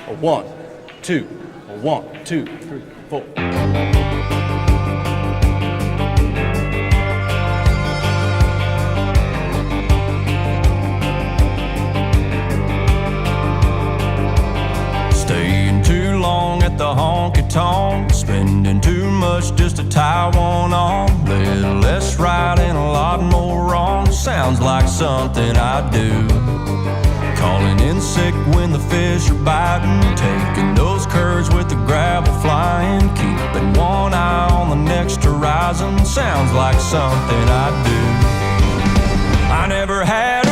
A 1, 2, a 1, 2, 3, 4. Staying too long at the honky-tonk, spending too much just to tie one on. Little less right and a lot more wrong. Sounds like something I do. Calling in sick when the fish are biting, taking those curves with the gravel flying, keeping one eye on the next horizon. Sounds like something I do. I never had